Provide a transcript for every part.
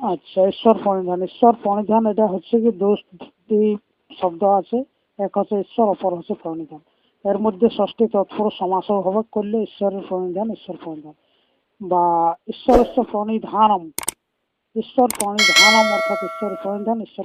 আচ্ছা, ঈশ্বর প্রণিধান এটা হচ্ছে কি দুটি শব্দ আছে, এক হচ্ছে ঈশ্বর, অপর হচ্ছে প্রণিধান। এর মধ্যে ষষ্ঠী তৎপুরুষ সমাস হবে করলে ঈশ্বর প্রণিধান বা ঈশ্বরস্য প্রণিধানম, ঈশ্বর প্রণিধানম অর্থাৎ ঈশ্বর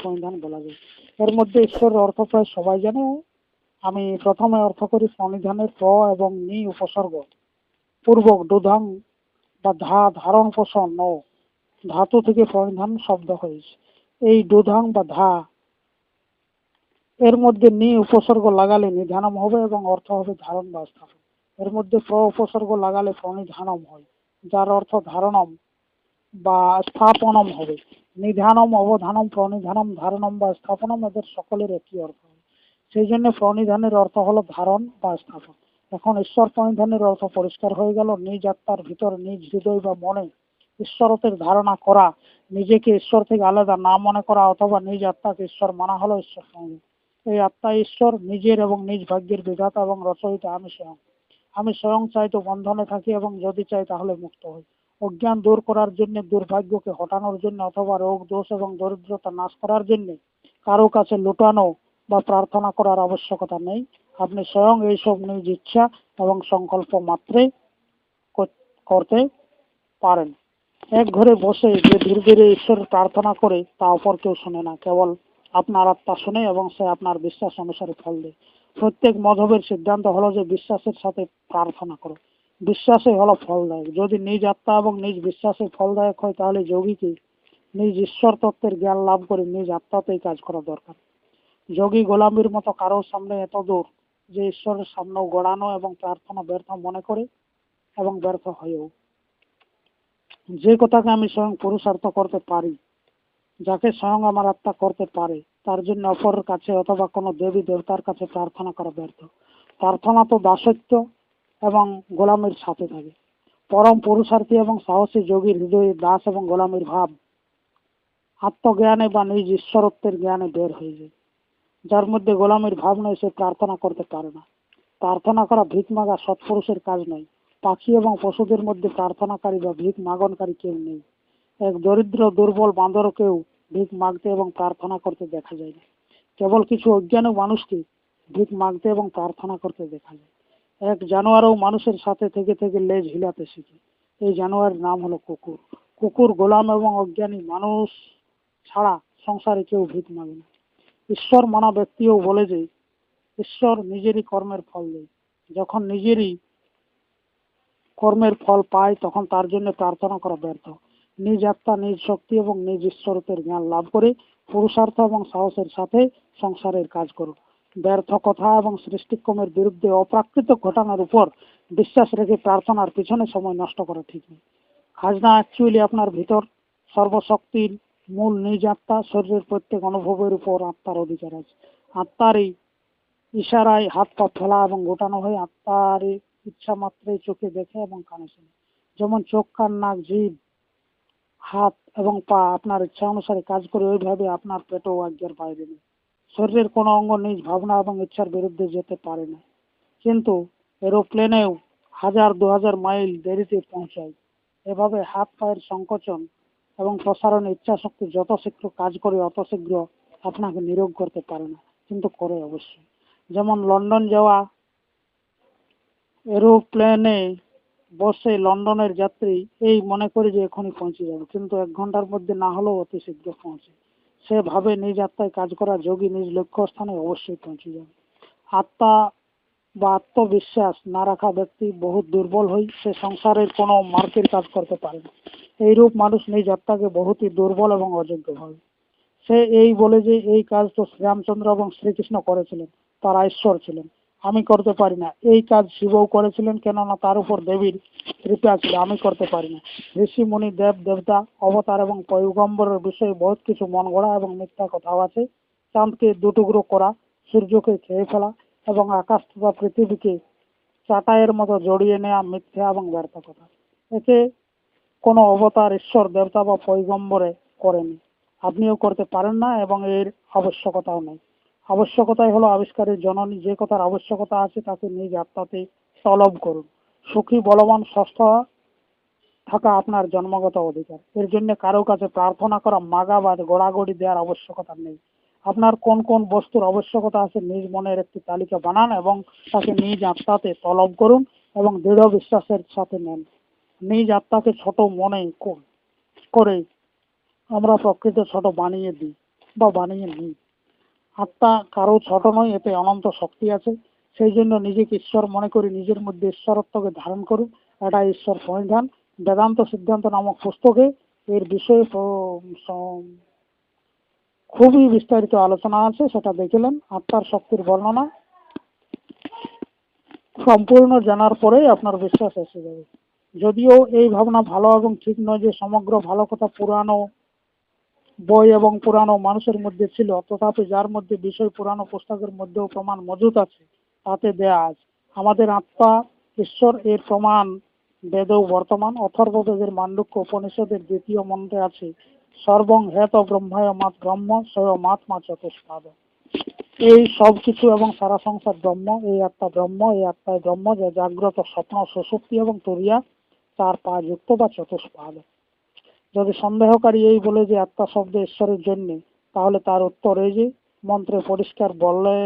প্রণিধান বলা যায়। এর মধ্যে ঈশ্বরের অর্থ প্রায় সবাই জানে। আমি প্রথমে অর্থ করি প্রণিধানের প্র এবং নি উপসর্গ পূর্বক ডোধাং বা ধারণ পোষণ ন ধাতু থেকে প্রণিধান শব্দ হয়েছে। এই ডোধাং বা এর মধ্যে নি উপসর্গ লাগালে নিধানম হবে এবং অর্থ হবে ধারণ বা স্থাপন। এর মধ্যে প্র উপসর্গ লাগালে প্রণিধানম হয়, যার অর্থ ধারণম বা স্থাপনম হবে। নিধানম, অবধানম, প্রণিধানম, ধারণম বা স্থাপনম এদের সকলের একই অর্থ হবে। সেই জন্য প্রণিধানের অর্থ হলো ধারণ বা স্থাপন। এখন ঈশ্বর প্রণিধানের অর্থ পরিষ্কার হয়ে গেল। নিজ আত্মার ভিতর, নিজ হৃদয় বা মনে ঈশ্বরত্বের ধারণা করা, নিজেকে ঈশ্বর থেকে আলাদা না মনে করা অথবা নিজ আত্মাকে ঈশ্বর মানা হলো ঈশ্বর প্রণিধান। এই আত্মা ঈশ্বর, নিজের এবং নিজ ভাগ্যের বিধাতা এবং রচয়িতা। আমি স্বয়ং চাই তো বন্ধনে থাকি এবং যদি চাই তাহলে মুক্ত হই। অজ্ঞান দূর করার জন্য, দুর্ভাগ্যকে হটানোর জন্য অথবা রোগ দোষ এবং দরিদ্রতা নাশ করার জন্য কারো কাছে লুটানো বা প্রার্থনা করার আবশ্যকতা নেই। আপনি স্বয়ং এইসব নিজ ইচ্ছা এবং সংকল্প মাত্রে করতে পারেন। এক ঘরে বসে যে ধীরে ধীরে ঈশ্বরের প্রার্থনা করে তা অপর কেউ শোনে না, কেবল আপনার আত্মা শোনে এবং সে আপনার বিশ্বাস অনুসারে ফল দেয়। প্রত্যেক মধবের সিদ্ধান্ত হলো যে বিশ্বাসের সাথে প্রার্থনা করো। বিশ্বাসই হলো ফলদায়ক। যদি নিজ আত্মা এবং নিজ বিশ্বাসে ফলদায়ক হয় তাহলে যোগীকে নিজ ঈশ্বর তত্ত্বের জ্ঞান লাভ করে নিজ আত্মাতেই কাজ করা দরকার। যোগী গোলামির মতো কারোর সামনে এত দূর যে ঈশ্বরের সামনেও গড়ানো এবং প্রার্থনা ব্যর্থ মনে করে এবং ব্যর্থ হয়েও। যে কথাকে আমি স্বয়ং পুরুষার্থ করতে পারি, যাকে স্বয়ং আমার আত্মা করতে পারে, তার জন্য অপরের কাছে অথবা কোনো দেবী দেবতার কাছে প্রার্থনা করা ব্যর্থ। প্রার্থনা তো দাসত্ব এবং গোলামির সাথে থাকে। পরম পুরুষার্থী এবং সাহসী যোগীর হৃদয়ে দাস এবং গোলামির ভাব আত্মজ্ঞানে বা নিজ ঈশ্বরত্বের জ্ঞানে বের হয়ে যায়। যার মধ্যে গোলামির ভাব নেই সে প্রার্থনা করতে পারে না। প্রার্থনা করা ভিক মাগা সৎপুরুষের কাজ নয়। পাখি এবং পশুদের মধ্যে প্রার্থনাকারী বা ভিক মাগনকারী কেউ নেই। এক দরিদ্র দুর্বল বাঁদরকেও ভিক মাগতে এবং প্রার্থনা করতে দেখা যায় না। কেবল কিছু অজ্ঞানী মানুষকে ভিক মাগতে এবং প্রার্থনা করতে দেখা যায়। এক জানোয়ারও মানুষের সাথে থেকে থেকে লেজ হিলাতে শিখে। এই জানোয়ারের নাম হলো কুকুর। কুকুর গোলাম এবং অজ্ঞানী মানুষ ছাড়া সংসারে কেউ ভিক মাগে না। ঈশ্বর মানা ব্যক্তিও বলে যে ঈশ্বর নিজেরই কর্মের ফল দেয়। যখন নিজেরই কর্মের ফল পায় তখন তার জন্য প্রার্থনা করা ব্যর্থ। নিজ আত্মা, নিজ শক্তি এবং নিজ ঈশ্বরত্বের জ্ঞান লাভ করে পুরুষার্থ এবং সাহসের সাথে সংসারের কাজ করো। ব্যর্থ কথা এবং সৃষ্টিক্রমের বিরুদ্ধে অপ্রাকৃত ঘটনার উপর বিশ্বাস রেখে প্রার্থনার পিছনে সময় নষ্ট করা ঠিক নেই। খাজনা অ্যাকচুয়ালি আপনার ভিতর। সর্বশক্তির মূল নিজ আত্মা। শরীরের প্রত্যেক অনুভবের উপর আত্মার অধিকার আছে। আত্মার এই ইশারায় হাত পা ফেলা এবং গোটানো হয়। আত্মার ইচ্ছা মাত্রই চোখে দেখে এবং কানে শোনে। যেমন চোখ, কান, নাক, জিভ, হাত এবং পা আপনার ইচ্ছা অনুসারে কাজ করে, ওইভাবে আপনার পেটও আজ্ঞার বাইরে নেই। শরীরের কোনো অঙ্গ নিজ ভাবনা এবং ইচ্ছার বিরুদ্ধে যেতে পারে না, কিন্তু এরোপ্লেনেও 1000-2000 মাইল দেরিতে পৌঁছায়। এভাবে হাত পায়ের সংকোচন এবং প্রসারণ ইচ্ছা শক্তি যত শীঘ্র কাজ করে অত শীঘ্র আপনাকে নিরোগ করতে পারে না, কিন্তু করে অবশ্যই। যেমন লন্ডন যাওয়া এরোপ্লেনে বসে লন্ডনের যাত্রী এই মনে করে যে এখনই পৌঁছে যাবে, কিন্তু 1 ঘন্টার মধ্যে না হলেও অতি শীঘ্র পৌঁছে। সে ভাবে নিজ আত্মায় কাজ করা যোগী নিজ লক্ষ্য স্থানে অবশ্যই পৌঁছে যাবে। আত্মা বা আত্মবিশ্বাস না রাখা ব্যক্তি বহুত দুর্বল হয়ে সে সংসারের কোনো মার্কের কাজ করতে পারে না। এইরূপ মানুষ নিজ আত্মাকে বহুতই দুর্বল এবং অযোগ্য ভাবে। সে এই বলে যে এই কাজ তো শ্রীরামচন্দ্র এবং শ্রীকৃষ্ণ করেছিলেন, তারা ঈশ্বর ছিলেন, আমি করতে পারি না। এই কাজ শিবও করেছিলেন, কেননা তার উপর দেবীর কৃপা ছিল, আমি করতে পারি না। ঋষি মুনি, দেব দেবতা, অবতার এবং পয়গম্বরের বিষয়ে বহুত কিছু মন গড়া এবং মিথ্যা কথাও আছে। চাঁদকে দুটুকরো করা, সূর্যকে খেয়ে ফেলা এবং আকাশ তথা পৃথিবীকে চাটাইয়ের মতো জড়িয়ে নেওয়া মিথ্যা এবং ব্যর্থ কথা। একে কোনো অবতার, ঈশ্বর, দেবতা বা পয়গম্বরে করেনি। আপনিও করতে পারেন না এবং এর আবশ্যকতাও নেই। আবশ্যকতাই হলো আবিষ্কারের জননী। যে কথার আবশ্যকতা আছে তাকে নিজ আত্মাতে তলব করুন। সুখী, বলবান, ষষ্ঠ থাকা আপনার জন্মগত অধিকার। এর জন্য কারো কাছে প্রার্থনা করা, মাগা বা গড়াগড়ি দেওয়ার আবশ্যকতা নেই। আপনার কোন কোন বস্তুর আবশ্যকতা আছে নিজ মনের একটি তালিকা বানান এবং তাকে নিজ আত্মাতে তলব করুন এবং দৃঢ় বিশ্বাসের সাথে নেন। নিজ আত্মাকে ছোট মনে করে আমরা প্রকৃত ছোট বানিয়ে দিই বা বানিয়ে নিই। আত্মা কারো ছোট নয়, এতে অনন্ত শক্তি আছে। সেই জন্য নিজেকে ঈশ্বর মনে করি নিজের মধ্যে ঈশ্বরত্বকে ধারণ করুন। এটা ঈশ্বর পরিধান। বেদান্ত সিদ্ধান্ত নামক পুস্তকে এর বিষয়ে খুবই বিস্তারিত আলোচনা আছে, সেটা দেখলেন। আত্মার শক্তির বর্ণনা সম্পূর্ণ জানার পরেই আপনার বিশ্বাস এসে যাবে। যদিও এই ভাবনা ভালো এবং ঠিক নয় যে সমগ্র ভালো কথা পুরানো বই এবং পুরানো মানুষের মধ্যে ছিল, তথাপি যার মধ্যে বিষয় পুরানো পুস্তকের মধ্যেও প্রমাণ মজুদ আছে তাতে দেয়া আছে। আমাদের আত্মা ঈশ্বর, এর প্রমাণ বেদেও বর্তমান। অথর্ববেদের মান্ডুক্য উপনিষদের দ্বিতীয় মন্ত্রে আছে, সর্বং হেত ব্রহ্মায় মাত ব্রহ্ম স্বয়মাত্মা চতুষ্পাদ। এই সব কিছু এবং সারা সংসার ব্রহ্ম, এই আত্মা ব্রহ্ম, এই আত্মায় ব্রহ্ম, যা জাগ্রত, স্বপ্ন, সুষুপ্তি এবং তুরিয়া 4 পা যুক্ত বা চতুষ্পাদ। যদি সন্দেহকারী এই বলে যে আত্মা শব্দ ঈশ্বরের জন্য, তাহলে তার উত্তর এই যে মন্ত্রে পরিষ্কার বললে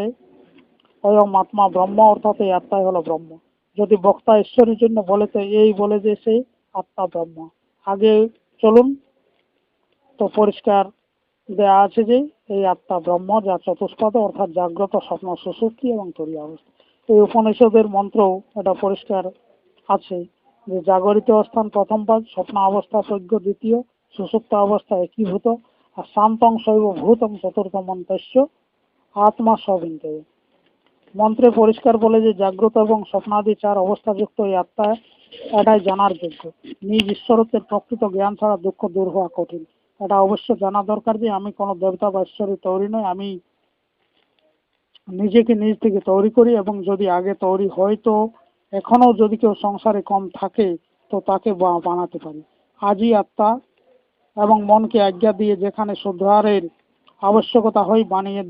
অয়ম আত্মা ব্রহ্ম, অর্থাৎ এই আত্মাই হলো ব্রহ্ম। যদি বক্তা ঈশ্বরের জন্য বলে তো এই বলে যে সেই আত্মা ব্রহ্ম। আগে চলুন, তো পরিষ্কার দেয়া আছে যে এই আত্মা ব্রহ্ম, যা চতুষ্পাদ, অর্থাৎ জাগ্রত, স্বপ্ন, সুষুপ্তি এবং তুরীয় অবস্থা। এই উপনিষদের মন্ত্রও এটা পরিষ্কার আছে যে জাগরিত অবস্থান প্রথম পাদ, স্বপ্ন অবস্থা প্রজ্ঞ দ্বিতীয়, সুষুপ্ত অবস্থা একীভূত, আর শান্তং শৈব ভূতং চতুর্থ মন্তস্য আত্মা সবিন্দে। মন্ত্রে পরিষ্কার বলে যে জাগ্রত এবং স্বপ্নাদি 4 অবস্থাযুক্ত এই আত্মা, এটাই জানার যোগ্য। নিজ ঈশ্বরত্বের প্রকৃত জ্ঞান ছাড়া দুঃখ দূর হওয়া কঠিন। এটা অবশ্য জানা দরকার যে আমি কোনো দেবতা বা ঈশ্বরের তৈরি নই, আমি নিজেকে নিজ থেকে তৈরি করি, এবং যদি আগে তৈরি হয় তো এখনো যদি কেউ সংসারে কম থাকে তো তাকে বানাতে পারি। আজই আত্মা এবং মনকে আজ্ঞা দিয়ে যেখানে সুধারের আবশ্যকতা হয় বানিয়ে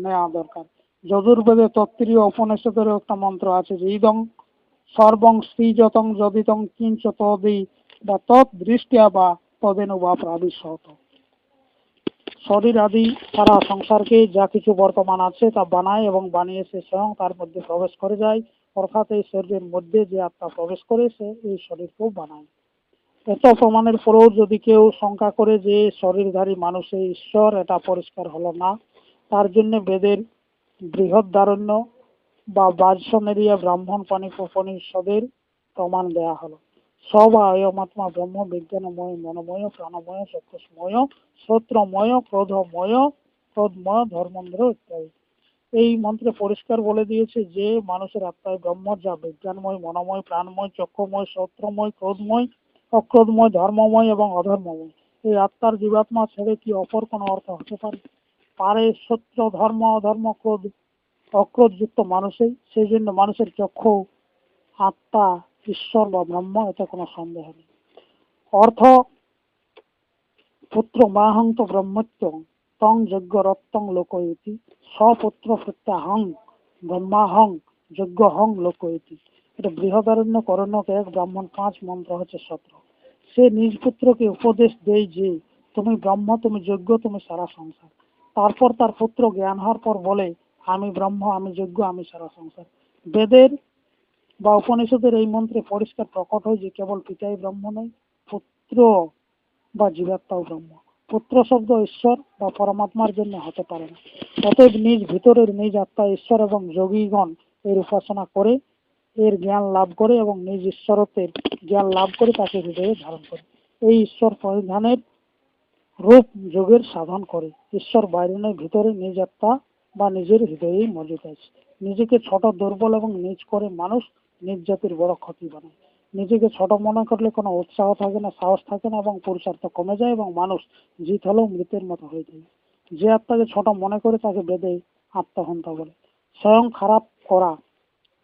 নেওয়া দরকার। যজুর্বেদে তত্ত্বীয় উপনিষদের একটা মন্ত্র আছে যে ইদং সর্বং শ্রীযতং যদিতং কিঞ্চ তদি বা তৎ দৃষ্টিয়া বা তদেনু বা প্রাবিশত। শরীর আদি সারা সংসারকে যা কিছু বর্তমান আছে তা বানায় এবং বানিয়েছে স্বয়ং তার মধ্যে প্রবেশ করে যায়, অর্থাৎ এই শরীরের মধ্যে যে আত্মা প্রবেশ করে সে এই শরীরকেও বানায়। এত প্রমাণের পরেও যদি কেউ শঙ্কা করে যে শরীরধারী মানুষে ঈশ্বর, এটা পরিষ্কার হলো না। তার জন্য বেদের বৃহদারণ্য বা বাজসনেরিয়া ব্রাহ্মণ পাণিক উপনিষদের প্রমাণ দেয়া হলো। সব অয়মাত্মা ব্রহ্ম, বিজ্ঞানময়, মনোময়, প্রাণময়, চক্ষুষ্ময়, শ্রোত্রময়, ক্রোধময়, ধর্মেন্দ্র ইত্যাদি। এই মন্ত্রে পরিষ্কার বলে দিয়েছে যে মানুষের আত্মায় ব্রহ্ম, যা বিজ্ঞানময়, মনোময়, প্রাণময়, চক্ষুময়, শ্রোত্রময়, ক্রোধময়, অক্রোধময়, ধর্মময় এবং অধর্মময়। এই আত্মার জীবাত্মা ছেড়ে কি অপর কোনো অর্থ হতে পারে? সত্য, ধর্ম, অধর্ম, ক্রোধ, অক্রোধ যুক্ত মানুষই। সেই জন্য মানুষের চক্ষু আত্মা ঈশ্বর বা ব্রহ্ম, এতে কোনো সন্দেহ নেই। অর্থ পুত্র মাহং তো ব্রহ্মত্ব তং যজ্ঞ রত্তং লোকয়তি, স্বপুত্র প্রত্যাহং ব্রহ্মাহং যজ্ঞ হং লোকয়তি। এটা বৃহদারণ্য করণ্যক 1 ব্রাহ্মণ 5 মন্ত্র হচ্ছে 17। সে নিজ পুত্রকে উপদেশ দেয় যে তুমি ব্রহ্ম, তুমি যজ্ঞ, তুমি সারা সংসার। তারপর তার পুত্র জ্ঞান হওয়ার পর বলে আমি ব্রহ্ম, আমি যজ্ঞ, আমি সারা সংসার। বেদের বা উপনিষদের এই মন্ত্রে পরিষ্কার প্রকট হয় যে কেবল পিতাই ব্রহ্ম নয়, পুত্র বা জীবাত্মাও ব্রহ্ম। পুত্র শব্দ ঈশ্বর বা পরমাত্মার জন্য হতে পারে না। অতএব নিজ ভিতরের নিজ আত্মা ঈশ্বর এবং যোগীগণ এর উপাসনা করে, এর জ্ঞান লাভ করে এবং নিজ ঈশ্বরত্বের জ্ঞান লাভ করে তাকে হৃদয়ে ধারণ করে। এই ঈশ্বর পরিধানের রূপ যোগের সাধন করে। ঈশ্বর বাইরে নয়, ভিতরে নিজ আত্মা বা নিজের হৃদয়েই মজুদ আছে। নিজেকে ছোট, দুর্বল এবং নিজ করে মানুষ নিজ জাতির বড় ক্ষতি বানায়। নিজেকে ছোট মনে করলে কোনো উৎসাহ থাকে না, সাহস থাকে না এবং পুরুষার্থ কমে যায় এবং মানুষ জিত হলেও মৃতের মতো হয়ে যায়। যে আত্মাকে ছোট মনে করে তাকে বেদে আত্মহত্যা বলে। স্বয়ং খারাপ করা,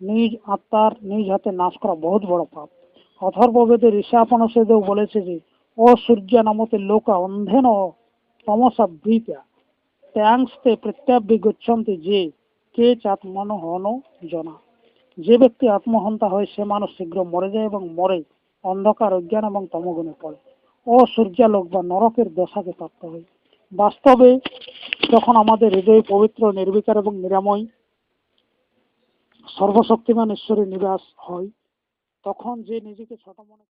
নিজ আত্মার নিজ হাতে নাশ করা বহুত বড় পাপ। অথর্ববেদের ঈশাপনিষদেও বলেছে যে ও সূর্য নামতে লোকা অন্ধেন তমসা বৃতা ট্যাংস্তে প্রত্যাবি গচ্ছন্তি যে কে চাত্মন হন জনা। যে ব্যক্তি আত্মহত্যা হয় সে মানুষ শীঘ্র মরে যায় এবং মরে অন্ধকার, অজ্ঞান এবং তমগুণে পড়ে ও সূর্যালোক বা নরকের দশাকে প্রাপ্ত হয়। বাস্তবে যখন আমাদের হৃদয় পবিত্র, নির্বিকার এবং নিরাময় সর্বশক্তিমান ঈশ্বরের নিবাস হয়, তখন যে নিজেকে ছোট মনে